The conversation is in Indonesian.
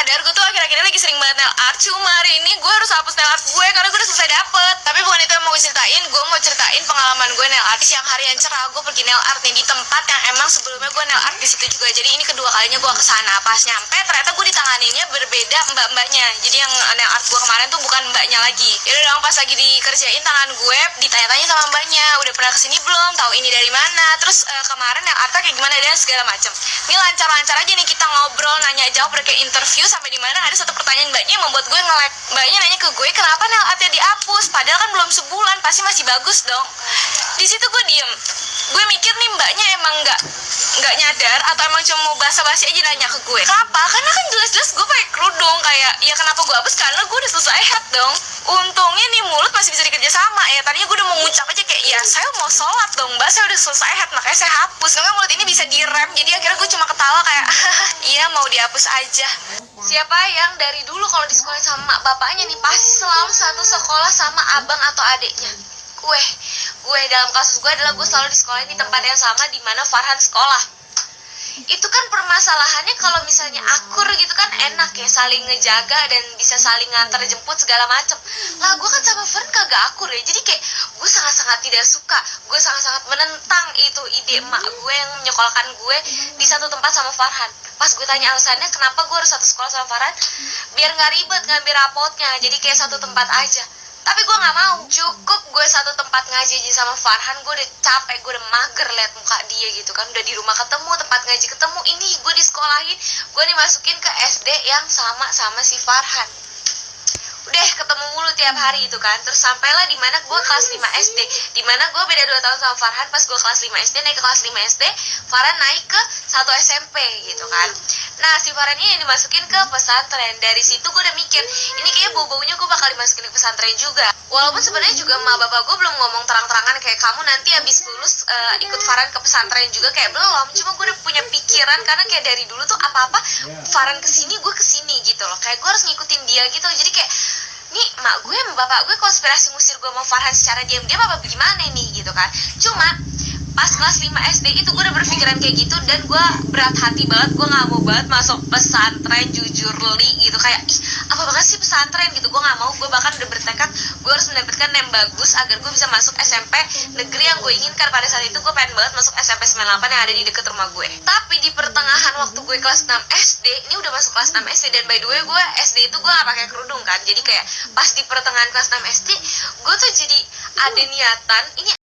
sadar gue tuh akhir-akhir ini lagi sering banget nail art. Cuma hari ini gue harus hapus nail art gue karena gue udah selesai dapet. Tapi bukan itu yang mau gue ceritain. Gue mau ceritain pengalaman gue nail art. Siang hari yang cerah gue pergi nail art nih di tempat yang emang sebelumnya gue nail art di situ juga. Jadi ini kedua kalinya gue kesana. Pas nyampe ternyata gue ditanganinnya berbeda mbak-mbaknya. Jadi yang nail art gue kemarin tuh bukan mbaknya lagi. Yaudah dong, pas lagi dikerjain tangan gue ditanya-tanya sama mbaknya, udah pernah kesini belum, tahu ini dari mana, terus kemarin nail artnya kayak gimana dan segala macem. Ini lancar-lancar aja nih kita ngobrol, nanya jawab, udah kayak interview, sampai di mana ada satu pertanyaan mbaknya yang membuat gue nge-lag. Mbaknya nanya ke gue, kenapa nail artnya dihapus? Padahal kan belum sebulan, pasti masih bagus dong. Di situ gue diem. Gue mikir nih mbaknya emang nggak nyadar atau emang cuma mau basa-basi aja nanya ke gue. Kenapa? Karena kan jelas-jelas gue pakai kerudung. Kayak, ya kenapa gue hapus? Karena gue udah selesai head dong. Untungnya nih mulut masih bisa dikerja sama ya. Tadinya gue udah mau ngucap aja kayak, ya saya mau sholat dong mbak, saya udah selesai head, makanya saya hapus. Karena mulut ini bisa direm. Jadi akhirnya gue cuma ketawa kayak, iya mau dihapus aja. Siapa yang dari dulu kalau di sekolah sama mak bapaknya nih pasti selalu satu sekolah sama abang atau adiknya? Gue dalam kasus gue adalah gue selalu di sekolah di tempat yang sama di mana Farhan sekolah. Itu kan permasalahannya kalau misalnya akur gitu kan enak ya, saling ngejaga dan bisa saling nganter jemput segala macem. Lah gue kan sama Farhan kagak akur ya, jadi kayak gue sangat-sangat tidak suka, gue sangat-sangat menentang itu ide emak gue yang menyekolahkan gue di satu tempat sama Farhan. Pas gue tanya alasannya kenapa gue harus satu sekolah sama Farhan, biar nggak ribet ngambil rapotnya, jadi kayak satu tempat aja. Tapi gue gak mau, cukup gue satu tempat ngaji aja sama Farhan, gue udah capek, gue udah mager liat muka dia gitu kan. Udah di rumah ketemu, tempat ngaji ketemu, ini gue disekolahin, gue dimasukin ke SD yang sama si Farhan. Udah ketemu mulu tiap hari itu kan. Terus sampailah dimana gue kelas 5 SD, dimana gue beda 2 tahun sama Farhan. Pas gue kelas 5 SD, naik ke kelas 5 SD, Farhan naik ke 1 SMP gitu kan. Nah si Farhan ini dimasukin ke pesantren. Dari situ gue udah mikir, ini kayak bau-baunya gue bakal dimasukin ke pesantren juga. Walaupun sebenarnya juga emak bapak gue belum ngomong terang-terangan kayak kamu nanti abis lulus ikut Farhan ke pesantren juga, kayak belum. Cuma gue udah punya pikiran karena kayak dari dulu tuh apa-apa Farhan kesini gue kesini gitu loh. Kayak gue harus ngikutin dia gitu. Jadi kayak nih mak gue sama bapak gue konspirasi ngusir gue sama Farhan secara diam-diam apa gimana nih gitu kan. Cuma pas kelas 5 SD itu gue udah berpikiran kayak gitu dan gue berat hati banget, gue gak mau banget masuk pesantren, jujur li gitu. Kayak ih apa banget sih pesantren gitu, gue gak mau. Gue bahkan udah bertekad gue harus mendapatkan nem bagus agar gue bisa masuk SMP negeri yang gue inginkan. Pada saat itu gue pengen banget masuk SMP 98 yang ada di deket rumah gue. Tapi di pertengahan waktu gue kelas 6 SD, ini udah masuk kelas 6 SD, dan by the way gue SD itu gue gak pakai kerudung kan. Jadi kayak pas di pertengahan kelas 6 SD gue tuh jadi ada niatan, ini